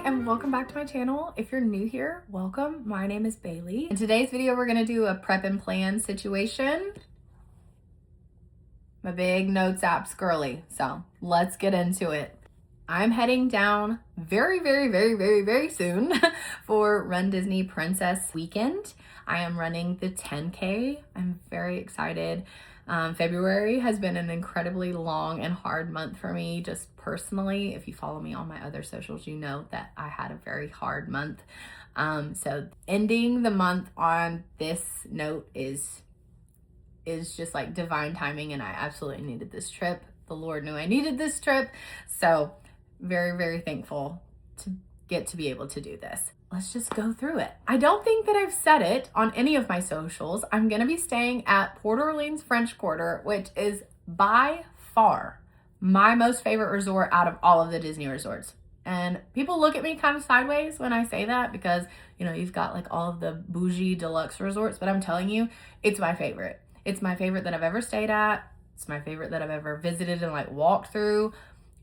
and welcome back to my channel. If you're new here, welcome. My name is Bailey. In today's video, we're gonna do a prep and plan situation. My big notes app's girly, so let's get into it. I'm heading down very soon for RunDisney Princess Weekend. I am running the 10K. I'm very excited. February has been an incredibly long and hard month for me, just personally. If you follow me on my other socials, you know that I had a very hard month. So ending the month on this note is just like divine timing, and I absolutely needed this trip. The Lord knew I needed this trip. So very thankful to get to be able to do this. Let's just go through it. I don't think that I've said it on any of my socials. I'm gonna be staying at Port Orleans French Quarter, which is by far my most favorite resort out of all of the Disney resorts. And people look at me kind of sideways when I say that because, you know, you've got like all of the bougie deluxe resorts, but I'm telling you, it's my favorite. It's my favorite that I've ever stayed at. It's my favorite that I've ever visited and like walked through.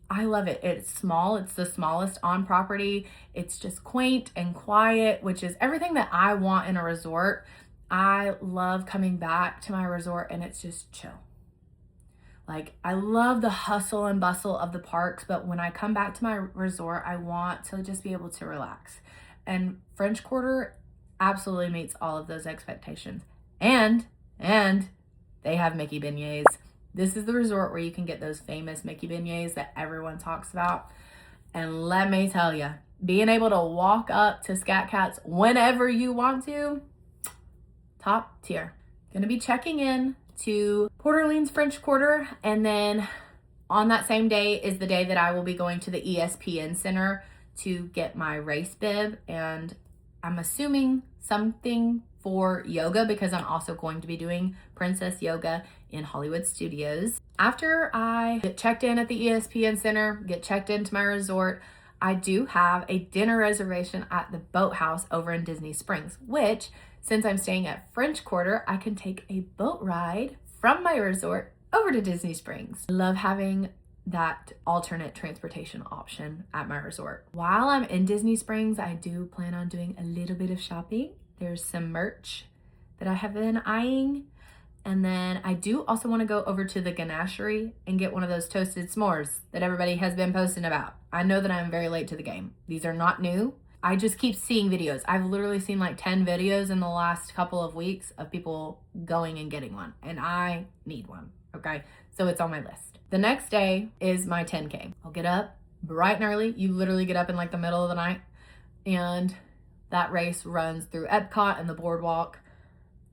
I love it. It's small. It's the smallest on property. It's just quaint and quiet, which is everything that I want in a resort. I love coming back to my resort and it's just chill. Like, I love the hustle and bustle of the parks, but when I come back to my resort, I want to just be able to relax. And French Quarter absolutely meets all of those expectations. And they have Mickey beignets. This is the resort where you can get those famous Mickey beignets that everyone talks about. And let me tell you, being able to walk up to Scat Cats whenever you want to, top tier. Gonna be checking in to Port Orleans French Quarter, and then on that same day is the day that I will be going to the ESPN Center to get my race bib, and I'm assuming something for yoga because I'm also going to be doing princess yoga in Hollywood Studios. After I get checked in at the ESPN Center, get checked into my resort, I do have a dinner reservation at the Boathouse over in Disney Springs, which, since I'm staying at French Quarter, I can take a boat ride from my resort over to Disney Springs. I love having that alternate transportation option at my resort. While I'm in Disney Springs, I do plan on doing a little bit of shopping. There's some merch that I have been eyeing. And then I do also want to go over to the ganachery and get one of those toasted s'mores that everybody has been posting about. I know that I'm very late to the game. These are not new. I just keep seeing videos. I've literally seen like 10 videos in the last couple of weeks of people going and getting one. And I need one, okay? So it's on my list. The next day is my 10K. I'll get up bright and early. You literally get up in like the middle of the night. And that race runs through Epcot and the boardwalk.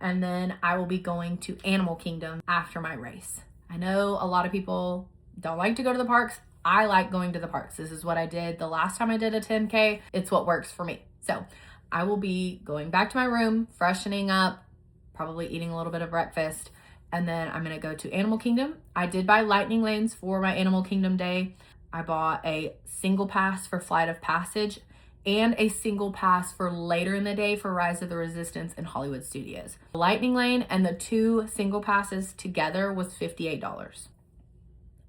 And then I will be going to Animal Kingdom after my race. I know a lot of people don't like to go to the parks. I like going to the parks. This is what I did the last time I did a 10K. It's what works for me. So I will be going back to my room, freshening up, probably eating a little bit of breakfast, and then I'm gonna go to Animal Kingdom. I did buy lightning lanes for my Animal Kingdom day. I bought a single pass for Flight of Passage and a single pass for later in the day for Rise of the Resistance in Hollywood Studios. The lightning lane and the two single passes together was $58.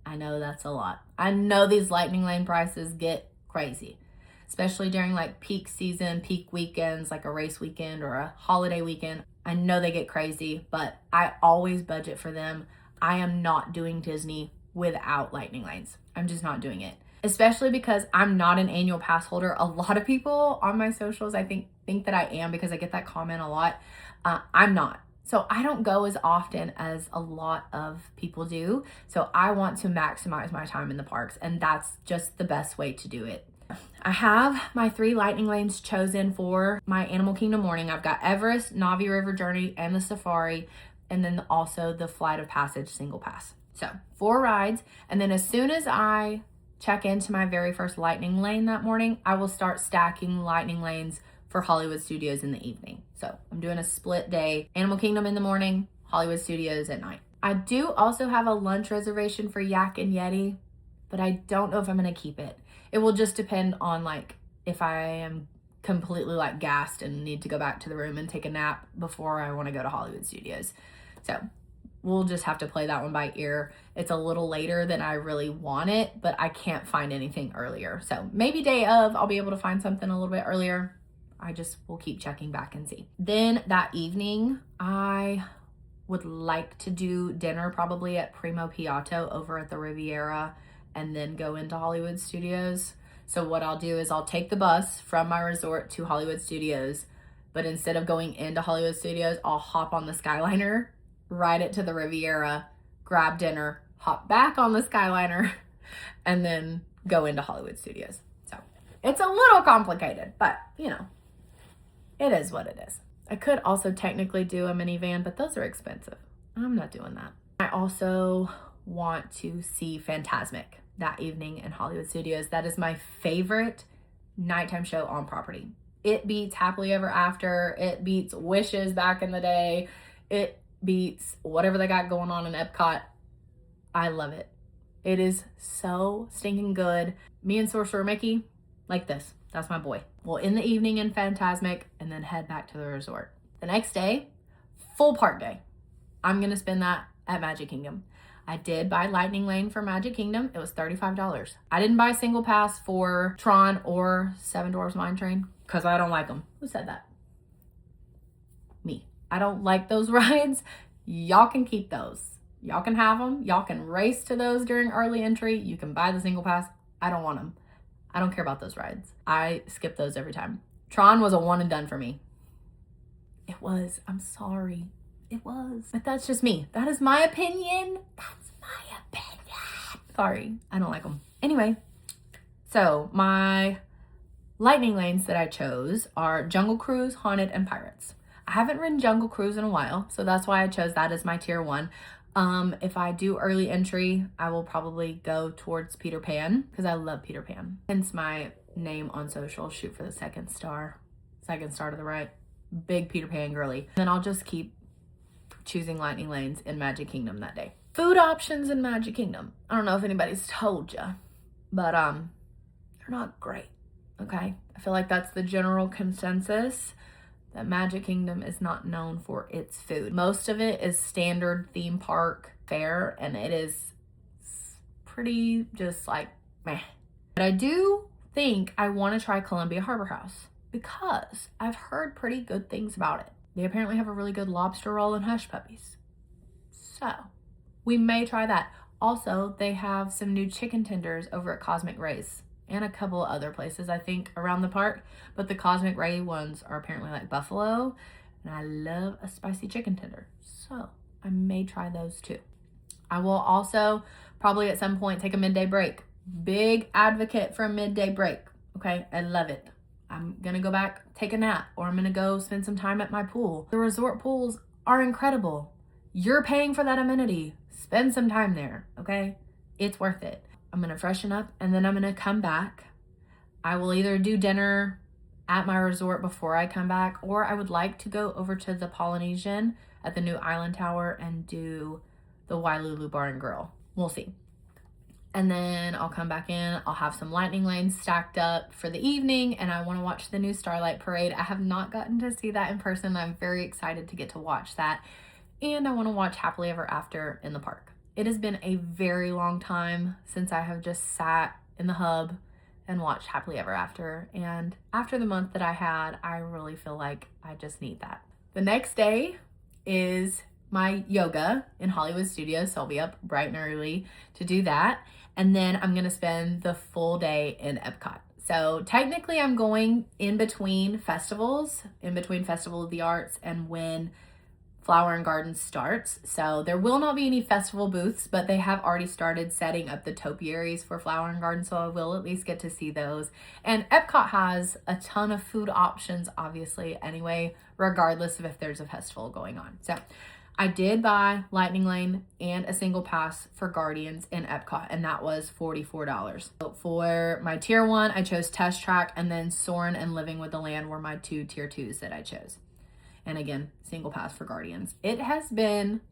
I know that's a lot. I know these lightning lane prices get crazy, especially during like peak season, peak weekends, like a race weekend or a holiday weekend. I know they get crazy, but I always budget for them. I am not doing Disney without lightning lanes. I'm just not doing it. Especially because I'm not an annual pass holder. A lot of people on my socials, I think that I am because I get that comment a lot. I'm not. So I don't go as often as a lot of people do. So I want to maximize my time in the parks, and that's just the best way to do it. I have my 3 lightning lanes chosen for my Animal Kingdom morning. I've got Everest, Navi River Journey, and the Safari, and then also the Flight of Passage single pass. So 4 rides, and then as soon as I check into my very first lightning lane that morning, I will start stacking lightning lanes for Hollywood Studios in the evening. So I'm doing a split day, Animal Kingdom in the morning, Hollywood Studios at night. I do also have a lunch reservation for Yak and Yeti, but I don't know if I'm gonna keep it. It will just depend on like if I am completely like gassed and need to go back to the room and take a nap before I wanna go to Hollywood Studios. So we'll just have to play that one by ear. It's a little later than I really want it, but I can't find anything earlier. So maybe day of, I'll be able to find something a little bit earlier. I just will keep checking back and see. Then that evening, I would like to do dinner probably at Primo Piatto over at the Riviera and then go into Hollywood Studios. So what I'll do is I'll take the bus from my resort to Hollywood Studios, but instead of going into Hollywood Studios, I'll hop on the Skyliner, ride it to the Riviera, grab dinner, hop back on the Skyliner, and then go into Hollywood Studios. So it's a little complicated, but you know, it is what it is. I could also technically do a minivan, but those are expensive. I'm not doing that. I also want to see Fantasmic that evening in Hollywood Studios. That is my favorite nighttime show on property. It beats Happily Ever After. It beats Wishes back in the day. It beats whatever they got going on in Epcot. I love it. It is so stinking good. Me and Sorcerer Mickey, like this. That's my boy. We'll end the evening in Fantasmic and then head back to the resort. The next day, full park day. I'm gonna spend that at Magic Kingdom. I did buy Lightning Lane for Magic Kingdom. It was $35. I didn't buy a single pass for Tron or Seven Dwarfs Mine Train because I don't like them. Who said that? Me. I don't like those rides. Y'all can keep those. Y'all can have them. Y'all can race to those during early entry. You can buy the single pass. I don't want them. I don't care about those rides. I skip those every time. Tron was a one and done for me. It was. I'm sorry. It was. But that's just me. That is my opinion. That's my opinion. Sorry. I don't like them. Anyway, so my Lightning Lanes that I chose are Jungle Cruise, Haunted, and Pirates. I haven't ridden Jungle Cruise in a while, so that's why I chose that as my tier 1. If I do early entry, I will probably go towards Peter Pan because I love Peter Pan. Hence my name on social, Shoot for the Second Star. Second star to the right. Big Peter Pan girly. Then I'll just keep choosing Lightning Lanes in Magic Kingdom that day. Food options in Magic Kingdom. I don't know if anybody's told you, but they're not great, okay? I feel like that's the general consensus, that Magic Kingdom is not known for its food. Most of it is standard theme park fare, and it is pretty just like meh. But I do think I want to try Columbia Harbor House because I've heard pretty good things about it. They apparently have a really good lobster roll and hush puppies. So we may try that. Also, they have some new chicken tenders over at Cosmic Rays and a couple of other places, I think, around the park. But the Cosmic Ray ones are apparently like buffalo, and I love a spicy chicken tender. So I may try those too. I will also probably at some point take a midday break. Big advocate for a midday break. Okay, I love it. I'm gonna go back, take a nap, or I'm gonna go spend some time at my pool. The resort pools are incredible. You're paying for that amenity. Spend some time there, okay? It's worth it. I'm gonna freshen up and then I'm gonna come back. I will either do dinner at my resort before I come back, or I would like to go over to the Polynesian at the new Island Tower and do the Wailulu Bar and Grill. We'll see. And then I'll come back in, I'll have some Lightning Lanes stacked up for the evening, and I want to watch the new Starlight Parade. I have not gotten to see that in person. I'm very excited to get to watch that. And I want to watch Happily Ever After in the park. It has been a very long time since I have just sat in the hub and watched Happily Ever After. And after the month that I had, I really feel like I just need that. The next day is my yoga in Hollywood Studios, so I'll be up bright and early to do that. And then I'm gonna spend the full day in Epcot. So technically I'm going in between festivals, in between Festival of the Arts and when Flower and Garden starts. So there will not be any festival booths, but they have already started setting up the topiaries for Flower and Garden, so I will at least get to see those. And Epcot has a ton of food options, obviously, anyway, regardless of if there's a festival going on. So I did buy Lightning Lane and a single pass for Guardians in Epcot, and that was $44. So for my tier 1, I chose Test Track, and then Soarin' and Living with the Land were my 2 tier 2s that I chose. And again, single pass for Guardians. It has been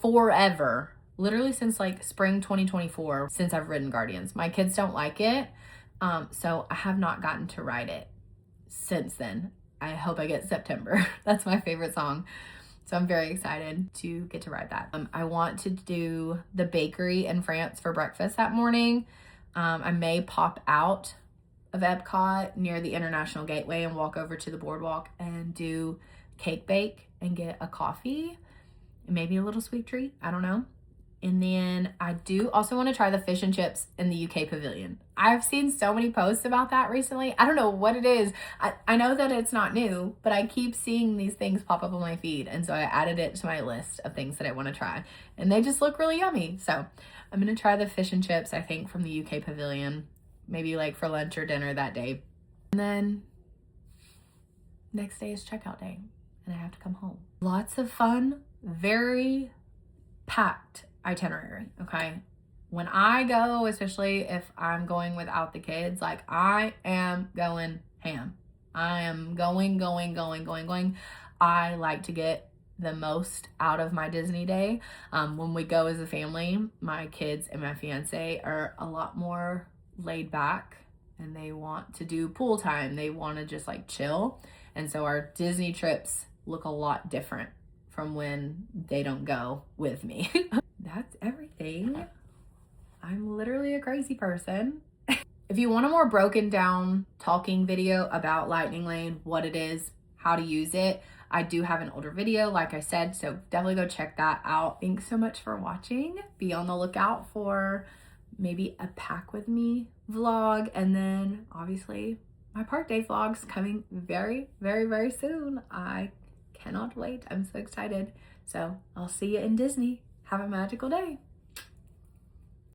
forever, literally since like spring 2024, since I've ridden Guardians. My kids don't like it, so I have not gotten to ride it since then. I hope I get September. That's my favorite song. So I'm very excited to get to ride that. I want to do the bakery in France for breakfast that morning. I may pop out of Epcot near the International Gateway and walk over to the boardwalk and do cake bake and get a coffee and maybe a little sweet treat. I don't know. And then I do also want to try the fish and chips in the UK pavilion. I've seen so many posts about that recently. I don't know what it is. I know that it's not new, but I keep seeing these things pop up on my feed. And so I added it to my list of things that I want to try. And they just look really yummy. So I'm going to try the fish and chips, I think, from the UK pavilion. Maybe like for lunch or dinner that day. And then next day is checkout day. And I have to come home. Lots of fun. Very packed itinerary, okay? When I go, especially if I'm going without the kids, like I am going ham. I am going. I like to get the most out of my Disney day. When we go as a family, my kids and my fiance are a lot more laid back and they want to do pool time. They want to just like chill. And so our Disney trips look a lot different from when they don't go with me. That's everything. I'm literally a crazy person. If you want a more broken down talking video about Lightning Lane, what it is, how to use it, I do have an older video, like I said, so definitely go check that out. Thanks so much for watching. Be on the lookout for maybe a pack with me vlog, and then obviously my park day vlogs coming very, very, very soon. I cannot wait. I'm so excited. So I'll see you in Disney. Have a magical day.